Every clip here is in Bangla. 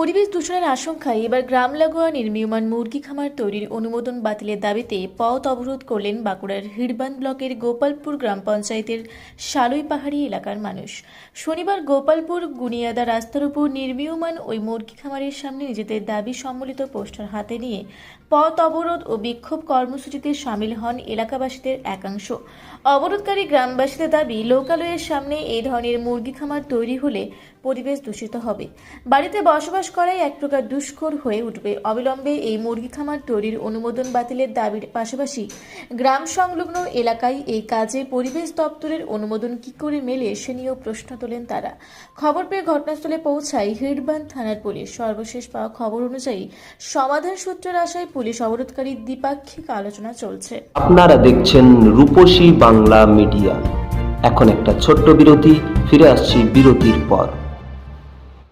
পরিবেশ দূষণের আশঙ্কায় এবার গ্রাম লাগোয়া নির্মীয়মান মুরগি খামার তৈরির অনুমোদন বাতিলের দাবিতে পথ অবরোধ করলেন বাঁকুড়ার হিড়বাঁধ ব্লকের গোপালপুর গ্রাম পঞ্চায়েতের শালুই পাহাড়ি এলাকার মানুষ। শনিবার গোপালপুর গুনিয়াদা রাস্তার উপর নির্মীয়মান ওই মুরগি খামারের সামনে নিজেদের দাবি সম্বলিত পোস্টার হাতে নিয়ে পথ অবরোধ ও বিক্ষোভ কর্মসূচিতে সামিল হন এলাকাবাসীদের একাংশ। অবরোধকারী গ্রামবাসীদের দাবি, লোকালয়ের সামনে এই ধরনের মুরগি খামার তৈরি হলে পরিবেশ দূষিত হবে, বাড়িতে বসবাস করাই এক প্রকার দুষ্কর হয়ে উঠবে। অবিলম্বে এই মুরগি খামার তৈরির অনুমোদন বাতিলের দাবির পাশাপাশি গ্রাম সংলগ্ন এলাকায় এই কাজে পরিবেশ দপ্তরের অনুমোদন কি করে মেলে সে নিয়েও প্রশ্ন তোলেন তারা। খবর পেয়ে ঘটনাস্থলে পৌঁছায় হিড়বাঁধ থানার পুলিশ। সর্বশেষ পাওয়া খবর অনুযায়ী সমাধান সূত্রের আশায় পুলিশ অবরোধকারী দ্বিপাক্ষিক আলোচনা চলছে। আপনারা দেখছেন রূপসী বাংলা মিডিয়া। এখন একটা ছোট্ট বিরতি, ফিরে আসছি বিরতির পর।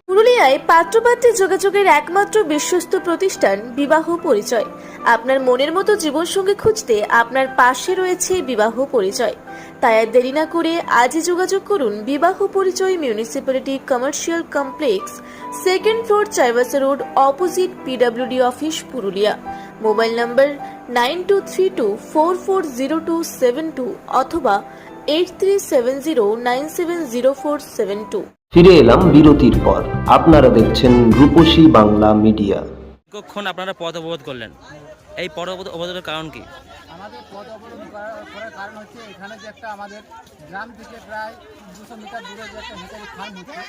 পুরুলিয়ায় পাত্রপাত্রী যোগাযোগের একমাত্র বিশ্বস্ত প্রতিষ্ঠান বিবাহ পরিচয়। আপনার মনের মতো জীবনসঙ্গী খুঁজতে আপনার পাশে রয়েছে বিবাহ পরিচয়। তাই আর দেরি না করে আজই যোগাযোগ করুন বিবাহ পরিচয়, municipality commercial complex, second floor, Chaibasa road, opposite PWD office, Purulia. Mobile নম্বর 9232440272 অথবা 8370970472। ফিরে এলাম বিরতির পর। আপনারা দেখছেন রূপসী বাংলা মিডিয়া। কখন আপনারা পথ অবরোধ করলেন, এই পথ অবরোধের কারণ কি? আমাদের পথ অবরোধ করার কারণ হচ্ছে এখানে যে একটা আমাদের গ্রাম থেকে প্রায় 200 মিটার দূরে যে একটা হেঁচারি ফার্ম হচ্ছে,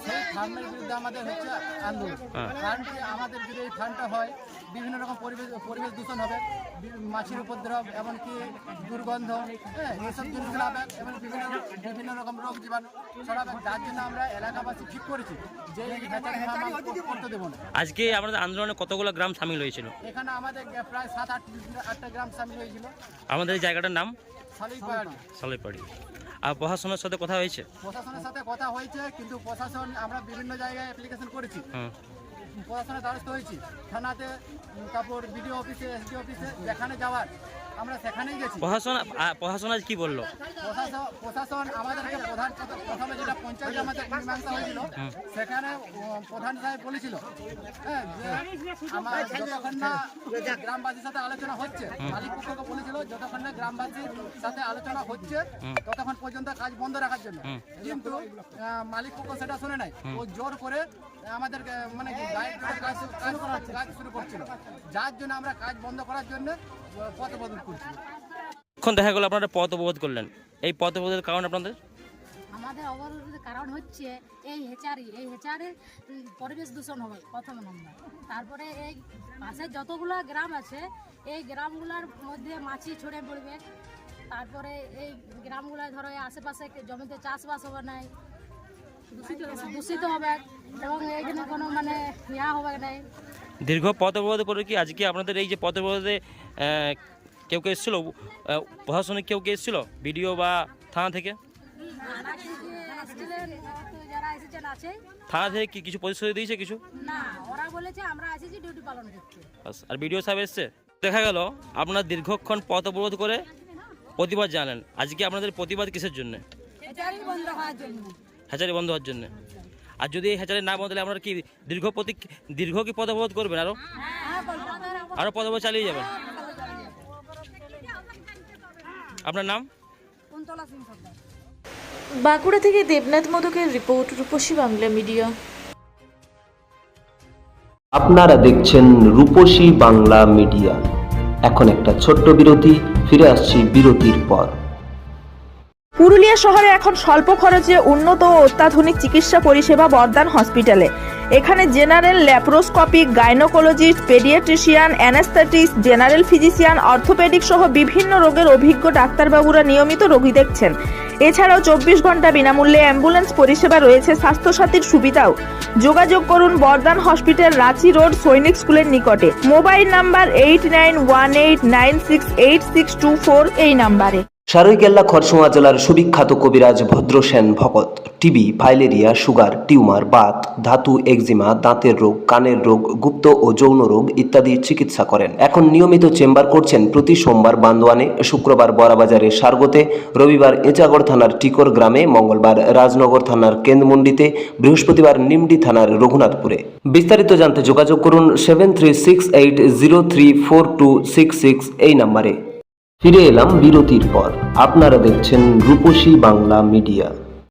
সেই ফার্মের বিরুদ্ধে আমাদের হচ্ছে আন্দোলন। কারণ কি, আমাদের যদি এই ফার্মটা হয় বিভিন্ন রকম পরিবেশ দূষণ হবে, মাছির উপদ্রব, এমনকি দুর্গন্ধ, এইসব জিনিসগুলো হবে, এবং বিভিন্ন রকম রোগ জীবাণু ছড়াবে। যার জন্য আমরা এলাকাবাসী ঠিক করেছি যে এই হেঁচারি ফার্ম করতে দেবো না। আজকে আমাদের আন্দোলনে কতগুলো গ্রাম সামিল হয়েছিল? এখানে আমাদের প্রায় 7-8টা গ্রাম সামিল হয়েছিল। আমাদের এই জায়গাটার নাম শালুইপাহাড়ি। আর প্রশাসনের সাথে কথা হয়েছে? প্রশাসনের সাথে কথা হয়েছে, কিন্তু প্রশাসন আমরা বিভিন্ন জায়গায় অ্যাপ্লিকেশন করেছি, প্রশাসনের দ্বারস্থ হয়েছি, থানাতে, তারপর বিডিও অফিসে, এসডি অফিসে, যেখানে যাওয়ার আমরা সেখানেই গেছি। প্রশাসন আজ কি বললো? প্রশাসন আমাদেরকে প্রথমে যেটা পঞ্চায়েতে আমাদের মীমাংসা হয়েছিল, সেখানে প্রধান সাহেব বলেছিল যে আমার যতক্ষণ না গ্রামবাসীর সাথে আলোচনা হচ্ছে, মালিক পক্ষকে বলেছিল যতক্ষণ না গ্রামবাসীর সাথে আলোচনা হচ্ছে ততক্ষণ পর্যন্ত কাজ বন্ধ রাখার জন্য। কিন্তু মালিক পক্ষ সেটা শুনে নাই, ও জোর করে আমাদের মানে কাজ শুরু করছিল, যার জন্য আমরা কাজ বন্ধ করার জন্য পথ অবরোধ করছি। এখন দেখা গেল আপনারা পথ অবরোধ করলেন, এই পথ অবরোধের কারণ আপনাদের? আমাদের অবরোধের কারণ হচ্ছে এই হেচারির পরিবেশ দূষণ হবে প্রথম নম্বর। তারপরে এই পাশে যতগুলো গ্রাম আছে এই গ্রামগুলোর মধ্যে মাছি ছড়ে পড়বে। তারপরে এই গ্রামগুলো ধরো আশেপাশে জমিতে চাষবাস হবে নাই, দূষিত হবে, এবং এইখানে কোনো মানে ইয়া হবে নাই। দীর্ঘ পথ অবরোধ করে কি আজকে আপনাদের এই যে পথ অবরোধে কেউ এসেছিল, প্রশাসনিক কেউ এসেছিল, বিডিও বা থানা থেকে? থানা থেকে কি কিছু প্রতিশ্রুতি দিয়েছে? কিছু না, ওরা বলেছে আমরা এসেছি ডিউটি পালন করতে। আর বিডিও সাহেব এসছে। দেখা গেল আপনারা দীর্ঘক্ষণ পথ অবরোধ করে প্রতিবাদ জানান। আজকে আপনাদের প্রতিবাদ কিসের জন্য? হেচারি বন্ধ হওয়ার জন্য। হেচারি বন্ধ হওয়ার জন্য। আর যদি এই হেচারি না বন্ধ হলে আপনারা কি দীর্ঘ কি পথ অবরোধ করবেন? আরো পথ অবরোধ চালিয়ে যাবেন? আপনার নাম? বাঁকুড়া থেকে দেবনাথ মোদকের রিপোর্ট, রূপসী বাংলা মিডিয়া। আপনারা দেখছেন রূপসী বাংলা মিডিয়া। এখন একটা ছোট্ট বিরতি, ফিরে আসছি বিরতির পর। পুরুলিয়া শহরে এখন স্বল্প খরচে উন্নত ও অত্যাধুনিক চিকিৎসা পরিষেবা বর্দান হসপিটালে। এখানে general, laparoscopic, gynaecologist, paediatrician, anaesthetist, general physician, orthopaedic সহ বিভিন্ন রোগের অভিজ্ঞ ডাক্তারবাবুরা নিয়মিত রোগী দেখছেন। এছাড়াও 24 ঘন্টা বিনামূল্যে অ্যাম্বুলেন্স পরিষেবা রয়েছে, স্বাস্থ্যসাথীর সুবিধাও। যোগাযোগ করুন বর্দান হসপিটাল, রাঁচি রোড, সৈনিক স্কুলের নিকটে। মোবাইল নাম্বার 8918968624 এই নাম্বারে। সারৈকেল্লা খরসোয়া জেলার সুবিখ্যাত কবিরাজ ভদ্রসেন ভকত TB, filaria, sugar, tumour, Baat, ধাতু, একজিমা, দাঁতের রোগ, কানের রোগ, গুপ্ত ও যৌন রোগ ইত্যাদি চিকিৎসা করেন। এখন নিয়মিত চেম্বার করছেন প্রতি সোমবার বান্দোয়ানে, শুক্রবার বড়াবাজারের সারগোতে, রবিবার এঁচাগড় থানার টিকর গ্রামে, মঙ্গলবার রাজনগর থানার কেন্দ্রমন্ডিতে, বৃহস্পতিবার নিমডি থানার রঘুনাথপুরে। বিস্তারিত জানতে যোগাযোগ করুন 7368034266 এই নম্বরে। ফিরে এলাম বিরতির পর। আপনারা দেখছেন রূপসী বাংলা মিডিয়া।